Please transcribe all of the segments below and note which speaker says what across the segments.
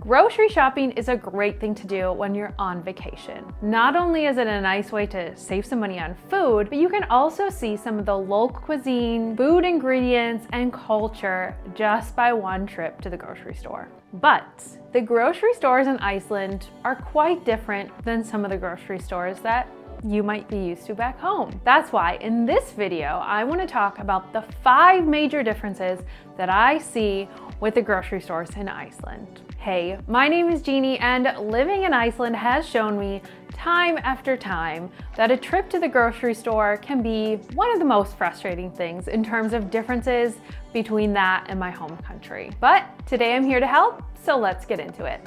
Speaker 1: Grocery shopping is a great thing to do when you're on vacation. Not only is it a nice way to save some money on food, but you can also see some of the local cuisine, food ingredients, and culture just by one trip to the grocery store. But the grocery stores in Iceland are quite different than some of the grocery stores that you might be used to back home. That's why in this video, I want to talk about the 5 major differences that I see with the grocery stores in Iceland. Hey, my name is Jeannie, and living in Iceland has shown me time after time that a trip to the grocery store can be one of the most frustrating things in terms of differences between that and my home country. But today I'm here to help, so let's get into it.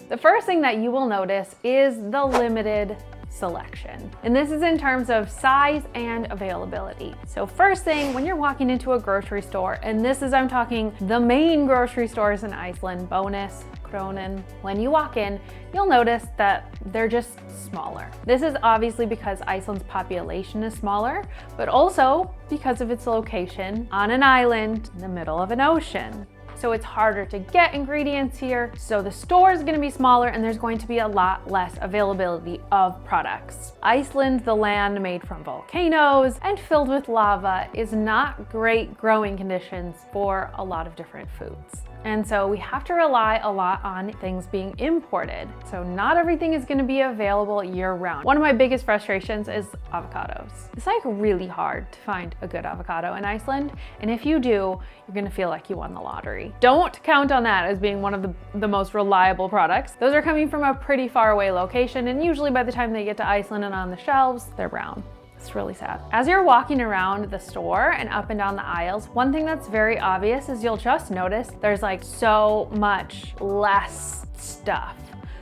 Speaker 1: The first thing that you will notice is the limited selection. And this is in terms of size and availability. So first thing, when you're walking into a grocery store, and this is, I'm talking the main grocery stores in Iceland, Bonus, Kronan, when you walk in, you'll notice that they're just smaller. This is obviously because Iceland's population is smaller, but also because of its location on an island in the middle of an ocean. So it's harder to get ingredients here. So the store is going to be smaller and there's going to be a lot less availability of products. Iceland, the land made from volcanoes and filled with lava, is not great growing conditions for a lot of different foods. And so we have to rely a lot on things being imported. So not everything is going to be available year round. One of my biggest frustrations is avocados. It's like really hard to find a good avocado in Iceland. And if you do, you're going to feel like you won the lottery. Don't count on that as being one of the most reliable products. Those are coming from a pretty far away location. And usually by the time they get to Iceland and on the shelves, they're brown. It's really sad. As you're walking around the store and up and down the aisles, one thing that's very obvious is you'll just notice there's like so much less stuff.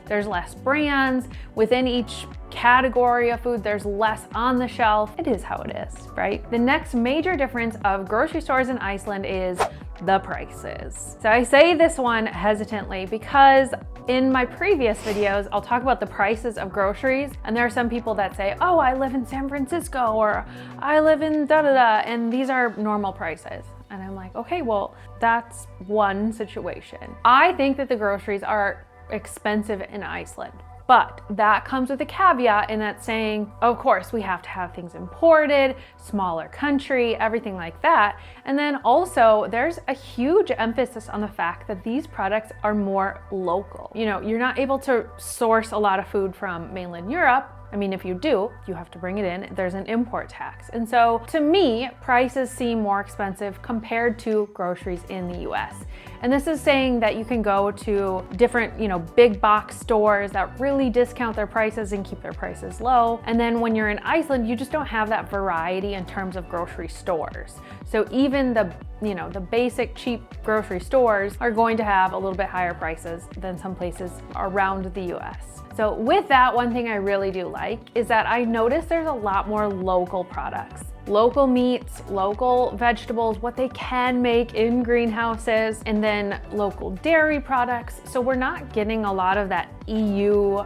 Speaker 1: There's less brands. Within each category of food, there's less on the shelf. It is how it is, right? The next major difference of grocery stores in Iceland is the prices. So I say this one hesitantly because in my previous videos, I'll talk about the prices of groceries, and there are some people that say, oh, I live in San Francisco, or I live in da-da-da, and these are normal prices. And I'm like, okay, well, that's one situation. I think that the groceries are expensive in Iceland. But that comes with a caveat in that saying, of course, we have to have things imported, smaller country, everything like that. And then also there's a huge emphasis on the fact that these products are more local. You know, you're not able to source a lot of food from mainland Europe. I mean, if you do, you have to bring it in. There's an import tax. And so to me, prices seem more expensive compared to groceries in the US. And this is saying that you can go to different, big box stores that really discount their prices and keep their prices low. And then when you're in Iceland, you just don't have that variety in terms of grocery stores. So even the basic cheap grocery stores are going to have a little bit higher prices than some places around the US. So with that, one thing I really do like is that I notice there's a lot more local products. Local meats, local vegetables, what they can make in greenhouses, and then local dairy products. So we're not getting a lot of that EU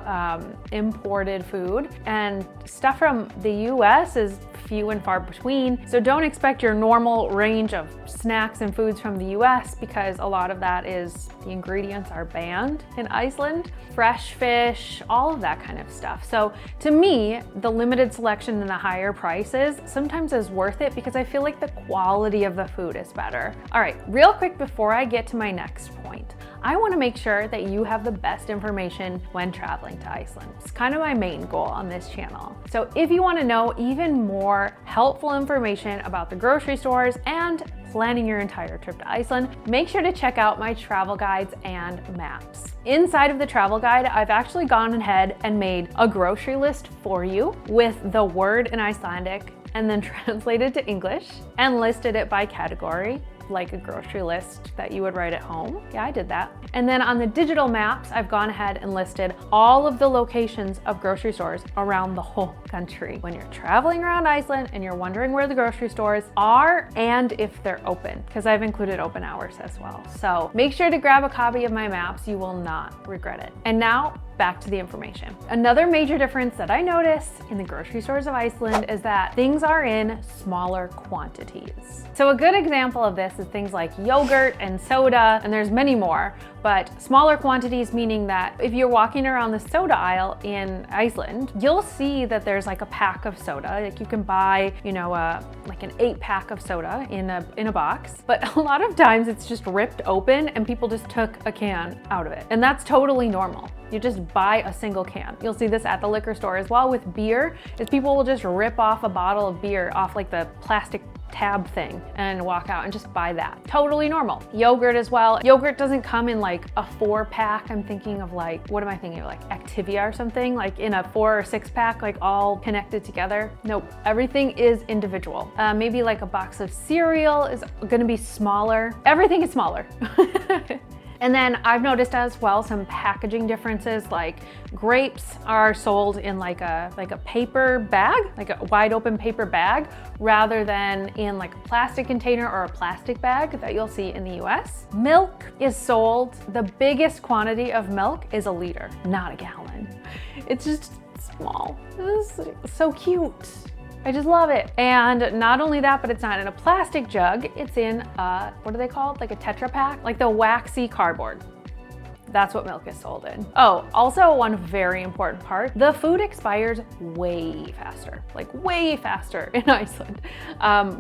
Speaker 1: imported food, and stuff from the US is few and far between. So don't expect your normal range of snacks and foods from the US because a lot of that is, the ingredients are banned in Iceland. Fresh fish, all of that kind of stuff. So to me, the limited selection and the higher prices sometimes is worth it because I feel like the quality of the food is better. All right, real quick before I get to my next point, I want to make sure that you have the best information when traveling to Iceland. It's kind of my main goal on this channel. So if you want to know even more helpful information about the grocery stores and planning your entire trip to Iceland, make sure to check out my travel guides and maps. Inside of the travel guide, I've actually gone ahead and made a grocery list for you with the word in Icelandic and then translated to English and listed it by category, like a grocery list that you would write at home. Yeah, I did that. And then on the digital maps, I've gone ahead and listed all of the locations of grocery stores around the whole country. When you're traveling around Iceland and you're wondering where the grocery stores are and if they're open, because I've included open hours as well. So make sure to grab a copy of my maps. You will not regret it. And now back to the information. Another major difference that I notice in the grocery stores of Iceland is that things are in smaller quantities. So a good example of this is things like yogurt and soda, and there's many more, but smaller quantities meaning that if you're walking around the soda aisle in Iceland, you'll see that there's like a pack of soda. Like you can buy, like an 8-pack of soda in a box, but a lot of times it's just ripped open and people just took a can out of it. And that's totally normal. You just buy a single can. You'll see this at the liquor store as well with beer, is people will just rip off a bottle of beer off like the plastic tab thing and walk out and just buy that. Totally normal. Yogurt as well. Yogurt doesn't come in like a 4-pack. I'm thinking of like, what am I thinking of? Like Activia or something, like in a 4 or 6-pack, like all connected together. Nope, everything is individual. Maybe like a box of cereal is gonna be smaller. Everything is smaller. And then I've noticed as well some packaging differences, like grapes are sold in like a paper bag, like a wide open paper bag, rather than in like a plastic container or a plastic bag that you'll see in the US. Milk is sold, the biggest quantity of milk is a liter, not a gallon. It's just small. This is so cute. I just love it. And not only that, but it's not in a plastic jug, it's in what are they called? Like a Tetra Pak, like the waxy cardboard. That's what milk is sold in. Oh, also one very important part, the food expires way faster, like way faster in Iceland.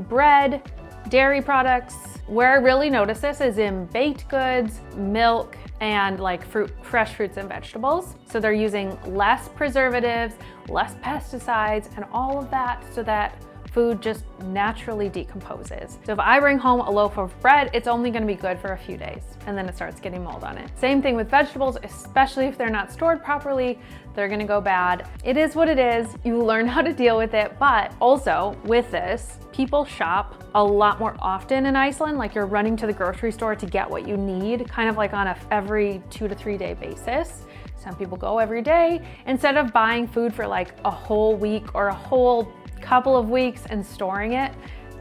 Speaker 1: Bread, dairy products, where I really notice this is in baked goods, milk, and like fresh fruits and vegetables. So they're using less preservatives, less pesticides, and all of that so that food just naturally decomposes. So if I bring home a loaf of bread, it's only gonna be good for a few days and then it starts getting mold on it. Same thing with vegetables, especially if they're not stored properly, they're gonna go bad. It is what it is. You learn how to deal with it, but also with this, people shop a lot more often in Iceland. Like you're running to the grocery store to get what you need, kind of like on every 2 to 3 day basis. Some people go every day instead of buying food for like a whole week or a whole couple of weeks and storing it.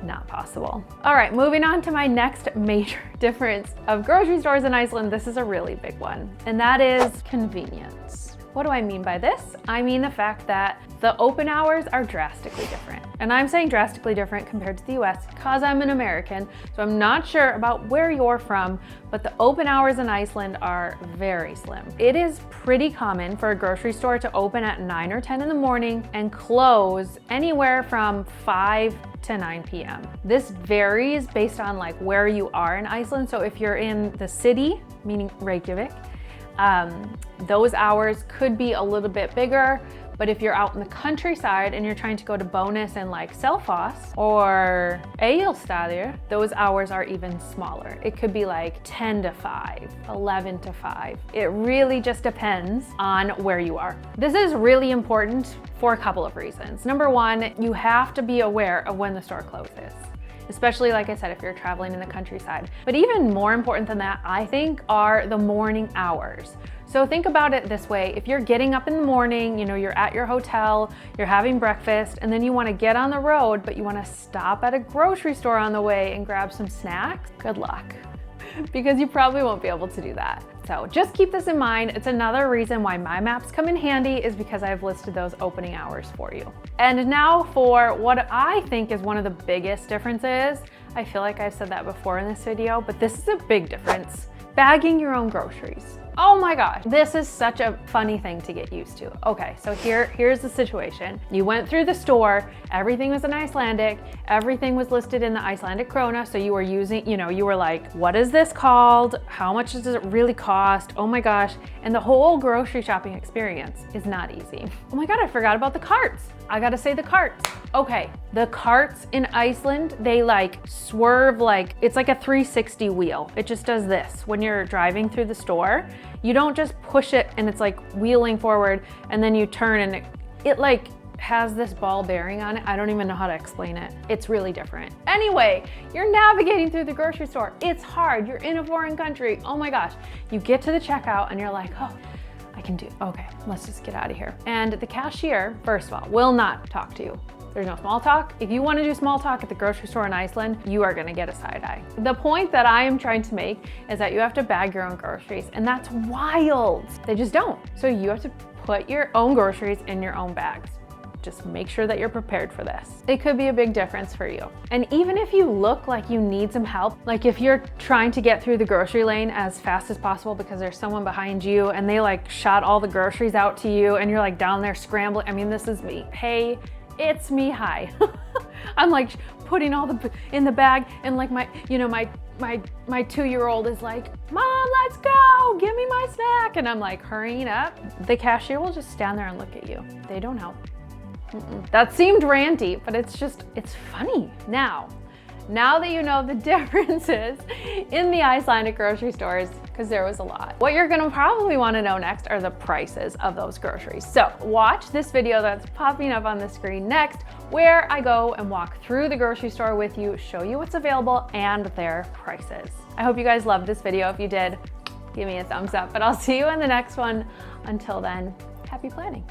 Speaker 1: Not possible. All right, moving on to my next major difference of grocery stores in Iceland. This is a really big one, and that is convenience. What do I mean by this? I mean the fact that the open hours are drastically different. And I'm saying drastically different compared to the US because I'm an American, so I'm not sure about where you're from, but the open hours in Iceland are very slim. It is pretty common for a grocery store to open at 9 or 10 in the morning and close anywhere from 5 to 9 p.m. This varies based on like where you are in Iceland. So if you're in the city, meaning Reykjavik, those hours could be a little bit bigger, but if you're out in the countryside and you're trying to go to Bonus and like Selfoss or Egilsstaðir, those hours are even smaller. It could be like 10 to 5, 11 to 5. It really just depends on where you are. This is really important for a couple of reasons. Number one, you have to be aware of when the store closes, especially like I said, if you're traveling in the countryside. But even more important than that, I think, are the morning hours. So think about it this way. If you're getting up in the morning, you're at your hotel, you're having breakfast, and then you want to get on the road, but you want to stop at a grocery store on the way and grab some snacks, good luck, because you probably won't be able to do that. So just keep this in mind. It's another reason why my maps come in handy, is because I've listed those opening hours for you. And now for what I think is one of the biggest differences. I feel like I've said that before in this video, but this is a big difference. Bagging your own groceries. Oh my gosh, this is such a funny thing to get used to. Okay, so here's the situation. You went through the store, everything was in Icelandic, everything was listed in the Icelandic krona, so you were using, you were like, what is this called? How much does it really cost? Oh my gosh, and the whole grocery shopping experience is not easy. Oh my God, I forgot about the carts. I gotta say the carts. Okay, the carts in Iceland, they like swerve like, it's like a 360 wheel. It just does this. When you're driving through the store, you don't just push it and it's like wheeling forward and then you turn and it like has this ball bearing on it. I don't even know how to explain it. It's really different. Anyway, you're navigating through the grocery store. It's hard. You're in a foreign country. Oh my gosh. You get to the checkout and you're like, oh, I can do, okay, let's just get out of here. And the cashier, first of all, will not talk to you. There's no small talk. If you want to do small talk at the grocery store in Iceland, you are going to get a side eye. The point that I am trying to make is that you have to bag your own groceries, and that's wild. They just don't. So you have to put your own groceries in your own bags. Just make sure that you're prepared for this. It could be a big difference for you. And even if you look like you need some help, like if you're trying to get through the grocery lane as fast as possible because there's someone behind you and they like shot all the groceries out to you and you're like down there scrambling. I mean, this is me. Hey, it's me, hi. I'm like putting all in the bag and like my 2-year-old is like, Mom, let's go, give me my snack. And I'm like hurrying up. The cashier will just stand there and look at you. They don't help. That seemed ranty, but it's funny. Now that you know the differences in the Icelandic grocery stores, because there was a lot. What you're gonna probably wanna know next are the prices of those groceries. So watch this video that's popping up on the screen next, where I go and walk through the grocery store with you, show you what's available and their prices. I hope you guys loved this video. If you did, give me a thumbs up, but I'll see you in the next one. Until then, happy planning.